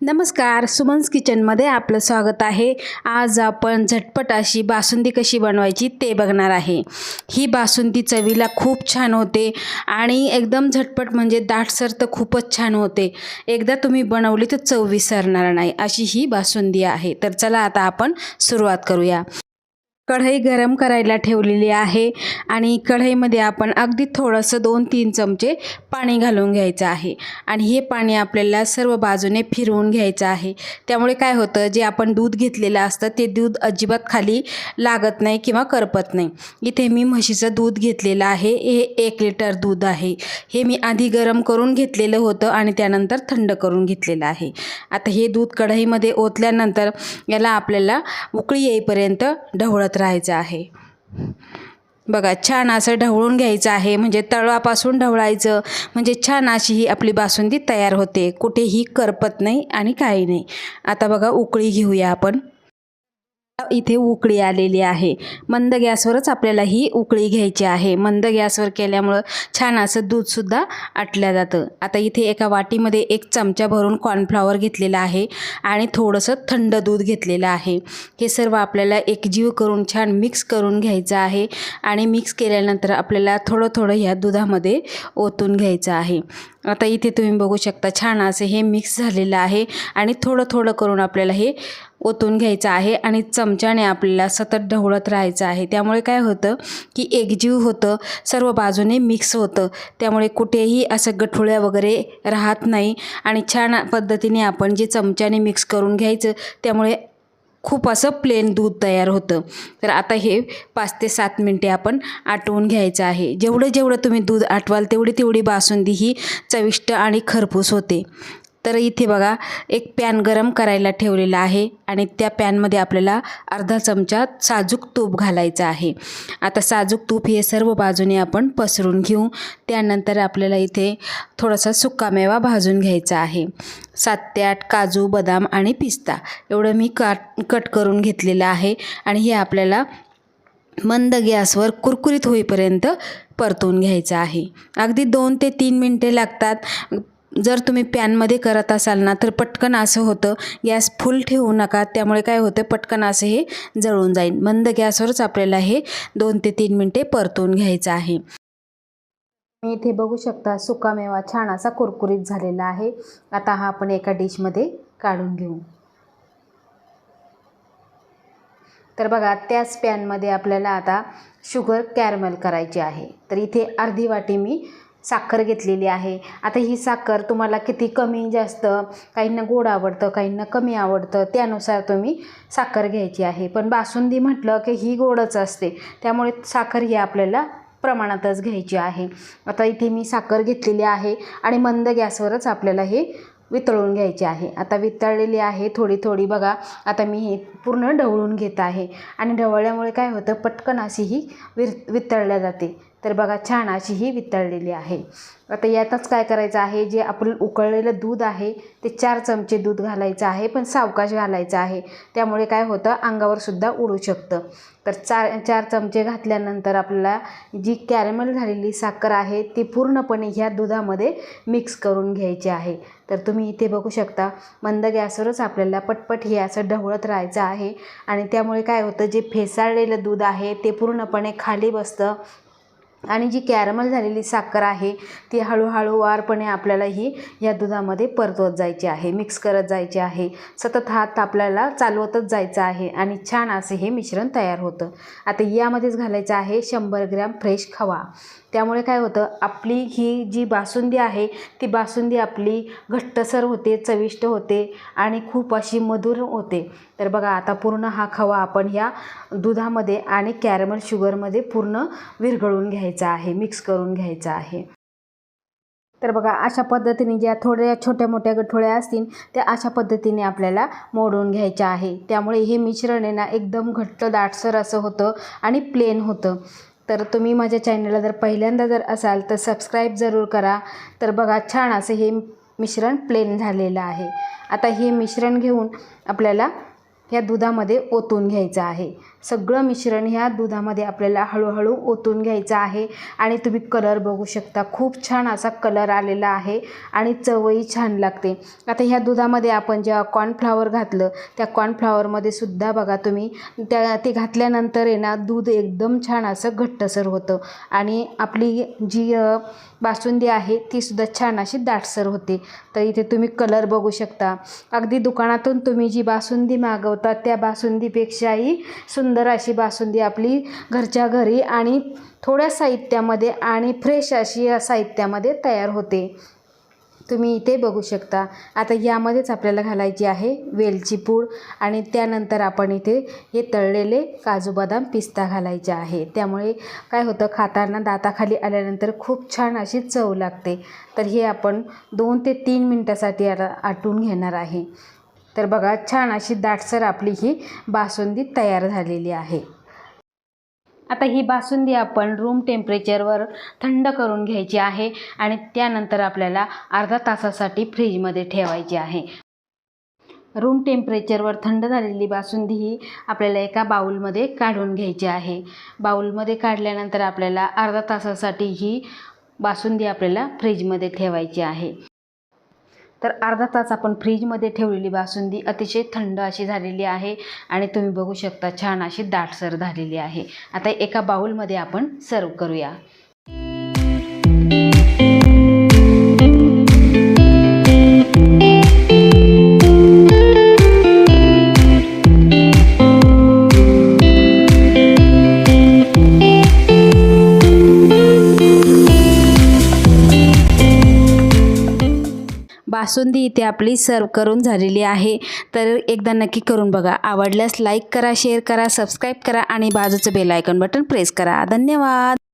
नमस्कार, सुमन्स किचनमध्ये आपलं स्वागत आहे। आज आपण झटपट अशी बासुंदी कशी बनवायची ते बघणार आहे। ही बासुंदी चवीला खूप छान होते आणि एकदम झटपट म्हणजे दाटसर तर खूपच छान होते। एकदा तुम्ही बनवली तर चव विसरणार नाही अशी ही बासुंदी आहे। तर चला आता आपण सुरुवात करूया। कढई गरम करायला ठेवलेली आहे आणि कढईमध्ये आपण अगदी थोडंसं 2-3 चमचे पाणी घालून घ्यायचं आहे आणि हे पाणी आपल्याला सर्व बाजूने फिरवून घ्यायचं आहे। त्यामुळे काय होतं, जे आपण दूध घेतलेलं असतं ते दूध अजिबात खाली लागत नाही किंवा करपत नाही। इथे मी म्हशीचं दूध घेतलेलं आहे, हे 1 लिटर दूध आहे। हे मी आधी गरम करून घेतलेलं होतं आणि त्यानंतर थंड करून घेतलेलं आहे। आता हे दूध कढईमध्ये ओतल्यानंतर याला आपल्याला उकळी येईपर्यंत ढवळत राहायचं आहे। बघा, छान असं ढवळून घ्यायचं आहे, म्हणजे तळापासून ढवळायचं, म्हणजे छान अशी ही आपली बासुंदी तयार होते, कुठेही करपत नाही आणि काही नाही। आता बघा, उकळी घेऊया आपण। इथे उकळी आलेली आहे। मंद गॅसवरच आपल्याला ही उकळी घ्यायची आहे। मंद गॅसवर केल्यामुळं छान असं दूधसुद्धा आटलं जातं। आता इथे एका वाटीमध्ये 1 चमचा भरून कॉर्नफ्लॉवर घेतलेला आहे आणि थोडंसं थंड दूध घेतलेलं आहे। हे सर्व आपल्याला एकजीव करून छान मिक्स करून घ्यायचं आहे आणि मिक्स केल्यानंतर आपल्याला थोडं थोडं ह्या दुधामध्ये ओतून घ्यायचं आहे। आता इथे तुम्ही बघू शकता, छान असं हे मिक्स झालेलं आहे आणि थोडं थोडं करून आपल्याला हे ओतून घ्यायचं आहे आणि चमच्याने आपल्याला सतत ढवळत राहायचं आहे। त्यामुळे काय होतं की एकजीव होतं, सर्व बाजूने मिक्स होतं, त्यामुळे कुठेही असं गठुळ्या वगैरे राहत नाही आणि छान पद्धतीने आपण जे चमच्याने मिक्स करून घ्यायचं, त्यामुळे खूप असं प्लेन दूध तयार होतं। तर आता हे 5 ते 7 मिनिटे आपण आटवून घ्यायचं आहे। जेवढं तुम्ही दूध आटवाल तेवढी बासुंदी ही चविष्ट आणि खरपूस होते। तर इथे बघा, एक पॅन गरम करायला ठेवलेला आहे आणि त्या पॅनमध्ये आपल्याला अर्धा चमचा साजूक तूप घालायचं आहे। आता साजूक तूप हे सर्व बाजूने आपण पसरून घेऊ। त्यानंतर आपल्याला इथे थोडासा सुकामेवा भाजून घ्यायचा आहे। 7 ते 8 काजू, बदाम आणि पिस्ता एवढं मी कट करून घेतलेलं आहे आणि हे आपल्याला मंद गॅसवर कुरकुरीत होईपर्यंत परतून घ्यायचं आहे। अगदी 2 ते 3 मिनिटे लागतात। जर तुम्ही पॅनमध्ये करत असाल ना, तर पटकन असं होतं, गॅस फुल ठेवू नका, त्यामुळे काय होतं, पटकन असं हे जळून जाईल। मंद गॅसवरच आपल्याला हे 2 ते 3 मिनिटे परतून घ्यायचं आहे। मी इथे बघू शकता, सुकामेवा छान असा कुरकुरीत झालेला आहे। आता हा आपण एका डिशमध्ये काढून घेऊ। तर बघा, त्याच पॅनमध्ये आपल्याला आता शुगर कॅरमल करायची आहे। तर इथे अर्धी वाटी मी साखर घेतलेली आहे। आता ही साखर तुम्हाला किती कमी जास्त, काहींना गोड आवडतं, काहींना कमी आवडतं, त्यानुसार तुम्ही साखर घ्यायची आहे। पण बासुंदी म्हटलं की ही गोडच असते, त्यामुळे साखर ही आपल्याला प्रमाणातच घ्यायची आहे। आता इथे मी साखर घेतलेली आहे आणि मंद गॅसवरच आपल्याला हे वितळून घ्यायची आहे। आता वितळलेली आहे थोडी बघा। आता मी हे पूर्ण ढवळून घेत आहे आणि ढवळल्यामुळे काय होतं, पटकन अशी ही वितळल्या जाते। तर बघा, छान अशी ही वितळलेली आहे। आता यातच काय करायचं आहे, जे आपण उकळलेलं दूध आहे ते 4 चमचे दूध घालायचं आहे, पण सावकाश घालायचं आहे, त्यामुळे काय होतं, अंगावर सुद्धा उडू शकतं। तर 4 चमचे घातल्यानंतर आपल्याला जी कॅरमल झालेली साखर आहे ती पूर्णपणे ह्या दुधामध्ये मिक्स करून घ्यायची आहे। तर तुम्ही इथे बघू शकता, मंद गॅसवरच आपल्याला पटपट हे असं ढवळत राहायचं आहे आणि त्यामुळे काय होतं, जे फेसाळलेलं दूध आहे ते पूर्णपणे खाली बसतं आणि जी कॅरमल झालेली साखर आहे ती हळूहळू वारपणे आपल्याला ही या दुधामध्ये परतवत जायची आहे, मिक्स करत जायची आहे। सतत हात आपल्याला चालवतच जायचं आहे आणि छान असे हे मिश्रण तयार होतं। आता यामध्येच घालायचं आहे 100 ग्रॅम फ्रेश खवा। त्यामुळे काय होतं, आपली ही जी बासुंदी आहे ती बासुंदी आपली घट्टसर होते, चविष्ट होते आणि खूप अशी मधुर होते। तर बघा, आता पूर्ण हा खवा आपण ह्या दुधामध्ये आणि कॅरमल शुगरमध्ये पूर्ण विरघळून घ्यायचा आहे, मिक्स करून घ्यायचा आहे। तर बघा, अशा पद्धतीने ज्या थोड्या छोट्या मोठ्या गठोळ्या असतील त्या अशा पद्धतीने आपल्याला मोडून घ्यायच्या आहे। त्यामुळे हे मिश्रण आहे ना, एकदम घट्ट दाटसर असं होतं आणि प्लेन होतं। तर तुम्ही माझ्या चॅनलला जर पहिल्यांदा जर असाल तर सबस्क्राईब जरूर करा। तर बघा, छान असं हे मिश्रण प्लेन झालेलं आहे। आता हे मिश्रण घेऊन आपल्याला ह्या दुधामध्ये ओतून घ्यायचं आहे। सगळं मिश्रण ह्या दुधामध्ये आपल्याला हळूहळू ओतून घ्यायचं आहे आणि तुम्ही कलर बघू शकता, खूप छान असा कलर आलेला आहे आणि चवही छान लागते। आता ह्या दुधामध्ये आपण जेव्हा कॉर्नफ्लॉवर घातलं त्या कॉर्नफ्लॉवरमध्ये सुद्धा बघा तुम्ही ते घातल्यानंतर आहे ना दूध एकदम छान असं घट्टसर होतं आणि आपली जी बासुंदी आहे ती सुद्धा छान अशी दाटसर होते। तर इथे तुम्ही कलर बघू शकता, अगदी दुकानातून तुम्ही जी बासुंदी मागवता त्या बासुंदीपेक्षाही सुंदर अशी बासुंदी आपली घरच्या घरी आणि थोड्या साहित्यामध्ये आणि फ्रेश अशी साहित्यामध्ये तयार होते। तुम्ही इथे बघू शकता। आता यामध्येच आपल्याला घालायची आहे वेलची पूड आणि त्यानंतर आपण इथे हे तळलेले काजू बदाम पिस्ता घालायचे आहे। त्यामुळे काय होतं, खाताना दाताखाली आल्यानंतर खूप छान अशी चव लागते। तर हे आपण 2 ते 3 मिनटासाठी आटून घेणार आहे। तर बघा छान अशी दाटसर आपली ही बासुंदी तयार झालेली आहे। आता ही बासुंदी आपण रूम टेम्परेचरवर थंड करून घ्यायची आहे आणि त्यानंतर आपल्याला अर्धा तासासाठी फ्रीजमध्ये ठेवायची आहे। रूम टेम्परेचरवर थंड झालेली बासुंदी ही आपल्याला एका बाउलमध्ये काढून घ्यायची आहे। बाउलमध्ये काढल्यानंतर आपल्याला अर्धा तासासाठी ही बासुंदी आपल्याला फ्रीजमध्ये ठेवायची आहे। तर अर्धा तास आपण फ्रीजमध्ये ठेवलेली बासुंदी अतिशय थंड अशी झालेली आहे आणि तुम्ही बघू शकता छान अशी दाटसर झालेली आहे। आता एका बाउलमध्ये आपण सर्व करूया। बासुंदी इथे आपली सर्व करून झालेली आहे। तर एकदा नक्की करून बघा। आवडल्यास लाईक करा, शेअर करा, सबस्क्राईब करा आणि बाजूचं बेल आयकॉन बटन प्रेस करा। धन्यवाद।